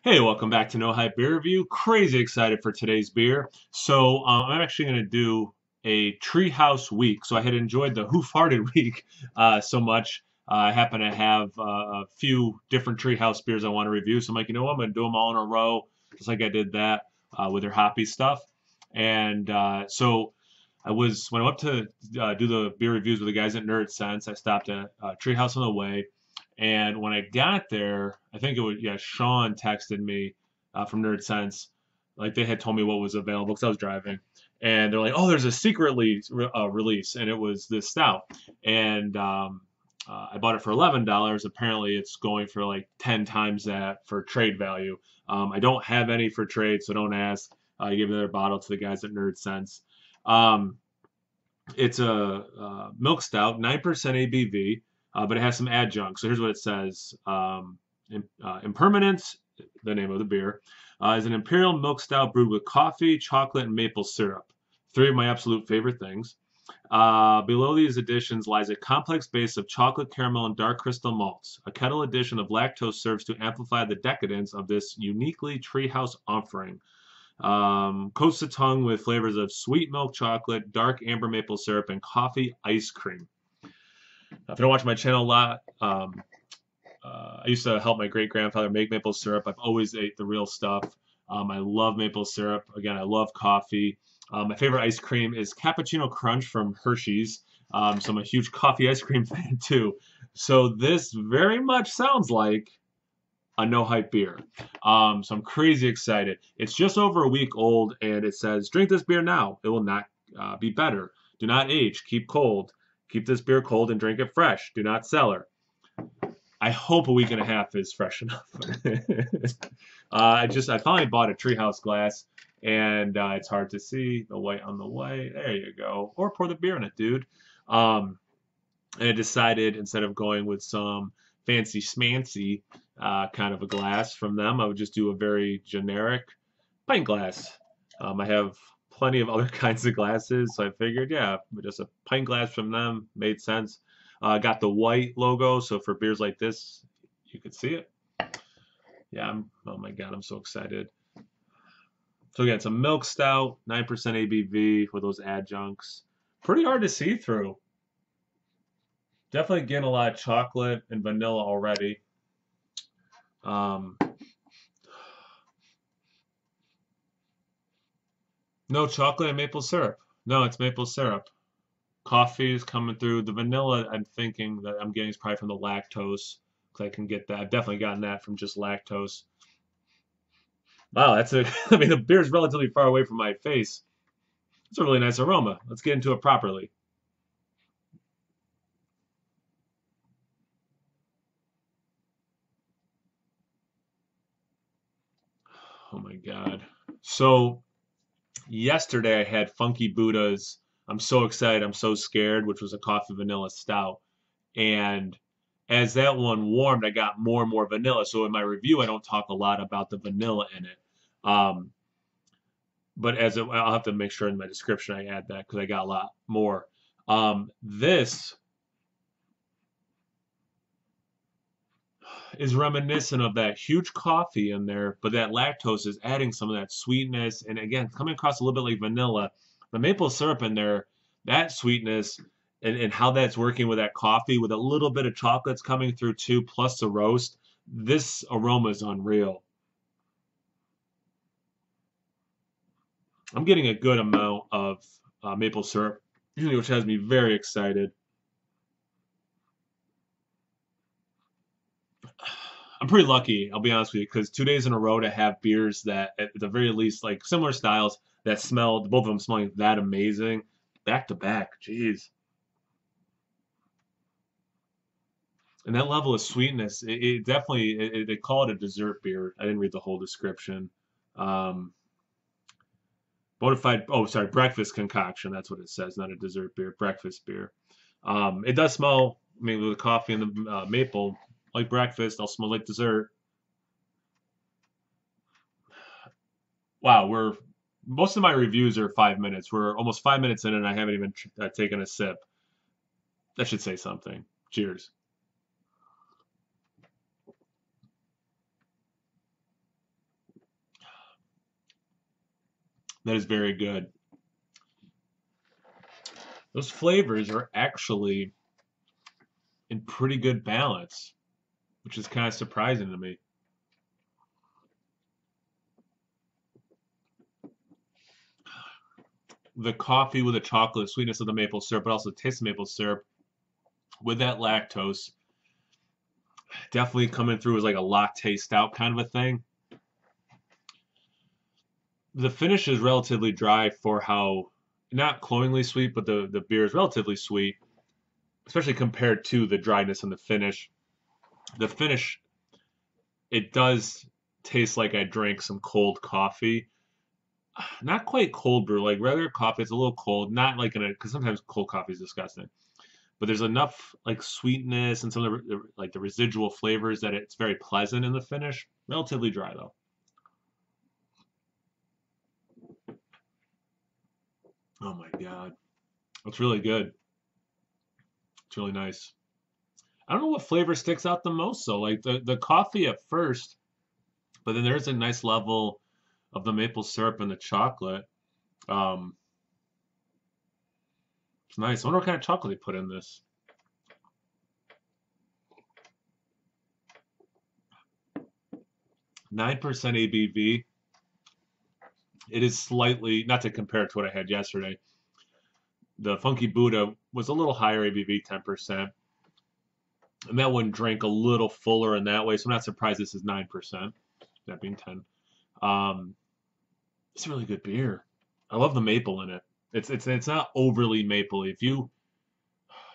Hey, welcome back to No Hype Beer Review. Crazy excited for today's beer. I'm actually going to do a Treehouse week. So I had enjoyed the Hoof Hearted week so much. I happen to have a few different Treehouse beers I want to review. So I'm like, you know what? I'm going to do them all in a row, just like I did that with their hoppy stuff. When I went to do the beer reviews with the guys at Nerd Sense, I stopped at Treehouse on the way. And when I got there, I think it was, yeah, Sean texted me from Nerd Sense. Like they had told me what was available because I was driving. And they're like, oh, there's a secret release. And it was this stout. And I bought it for $11. Apparently, it's going for like 10 times that for trade value. I don't have any for trade, so don't ask. I gave another bottle to the guys at Nerd Sense. Um, it's a milk stout, 9% ABV, but it has some adjuncts. So here's what it says: Impermanence, the name of the beer, is an imperial milk stout brewed with coffee, chocolate, and maple syrup. Three of my absolute favorite things. Below these additions lies a complex base of chocolate, caramel, and dark crystal malts. A kettle addition of lactose serves to amplify the decadence of this uniquely treehouse offering. Coats the tongue with flavors of sweet milk chocolate, dark amber maple syrup, and coffee ice cream. If you don't watch my channel a lot, I used to help my great grandfather make maple syrup. I've always ate the real stuff. I love maple syrup. Again, I love coffee. My favorite ice cream is Cappuccino Crunch from Hershey's. So I'm a huge coffee ice cream fan too. So this very much sounds like a no hype beer. So I'm crazy excited. It's just over a week old, and it says, "Drink this beer now. It will not be better. Do not age. Keep cold. Keep this beer cold and drink it fresh. Do not cellar." I hope a week and a half is fresh enough. I finally bought a treehouse glass, and it's hard to see the white on the way. There you go. Or pour the beer in it, dude. Um, and I decided instead of going with some fancy schmancy kind of a glass from them, I would just do a very generic pint glass. I have plenty of other kinds of glasses, so I figured, yeah, just a pint glass from them made sense. Got the white logo, so for beers like this, you could see it. Yeah, oh my God, I'm so excited. So again, it's a milk stout, 9% ABV with those adjuncts. Pretty hard to see through. Definitely getting a lot of chocolate and vanilla already. Um, no chocolate and maple syrup. No, it's maple syrup. Coffee is coming through. The vanilla, I'm thinking that I'm getting is probably from the lactose, because I can get that. I've definitely gotten that from just lactose. Wow, that's a. I mean, the beer's relatively far away from my face. It's a really nice aroma. Let's get into it properly. Oh my God. So yesterday I had Funky Buddha's. I'm so excited. I'm so scared, which was a coffee vanilla stout. And as that one warmed, I got more and more vanilla. So in my review, I don't talk a lot about the vanilla in it. Um, but I'll have to make sure in my description I add that because I got a lot more. This is reminiscent of that huge coffee in there, but that lactose is adding some of that sweetness, and again, coming across a little bit like vanilla. The maple syrup in there, that sweetness, and how that's working with that coffee, with a little bit of chocolates coming through too, plus the roast. This aroma is unreal. I'm getting a good amount of maple syrup, which has me very excited. I'm pretty lucky, I'll be honest with you, because 2 days in a row to have beers that, at the very least, like similar styles that smell, both of them smelling that amazing, back to back. Jeez. And that level of sweetness, it definitely, they call it a dessert beer. I didn't read the whole description. Um, oh, sorry, breakfast concoction. That's what it says, not a dessert beer, breakfast beer. It does smell, I mean, with the coffee and the maple, like breakfast. I'll smell like dessert. Wow, we're most of my reviews are 5 minutes. We're almost 5 minutes in, and I haven't even taken a sip. That should say something. Cheers. That is very good. Those flavors are actually in pretty good balance, which is kind of surprising to me. The coffee with the chocolate sweetness of the maple syrup, but also the taste of maple syrup with that lactose, definitely coming through as like a latte stout kind of a thing. The finish is relatively dry for how not cloyingly sweet, but the beer is relatively sweet, especially compared to the dryness in the finish. The finish, it does taste like I drank some cold coffee. Not quite cold brew, like regular coffee. It's a little cold, not like in a because sometimes cold coffee is disgusting. But there's enough like sweetness and some of like the residual flavors that it's very pleasant in the finish. Relatively dry though. Oh my god, it's really good. It's really nice. I don't know what flavor sticks out the most though. Like the coffee at first, but then there's a nice level of the maple syrup and the chocolate. Um, it's nice. I wonder what kind of chocolate they put in this. 9% ABV. It is slightly, not to compare it to what I had yesterday. The Funky Buddha was a little higher ABV, 10%. And that one drank a little fuller in that way, so I'm not surprised this is 9%, that being 10. Um, it's a really good beer. I love the maple in it. It's not overly mapley. If you're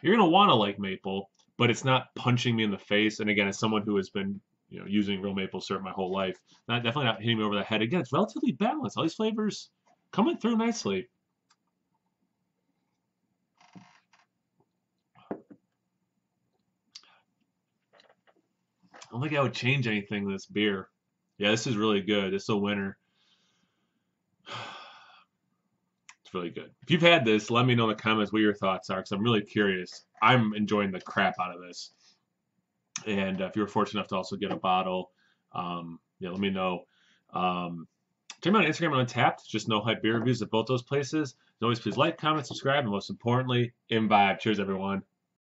gonna want to like maple, but it's not punching me in the face. And again, as someone who has been using real maple syrup my whole life, not definitely not hitting me over the head. Again, it's relatively balanced. All these flavors coming through nicely. I don't think I would change anything in this beer. Yeah, this is really good. This is a winner. It's really good. If you've had this, let me know in the comments what your thoughts are, because I'm really curious. I'm enjoying the crap out of this. And if you're fortunate enough to also get a bottle, yeah, let me know. Check me out on Instagram and Untapped. Just no hype beer reviews at both those places. As always, please like, comment, subscribe, and most importantly, imbibe. Cheers, everyone.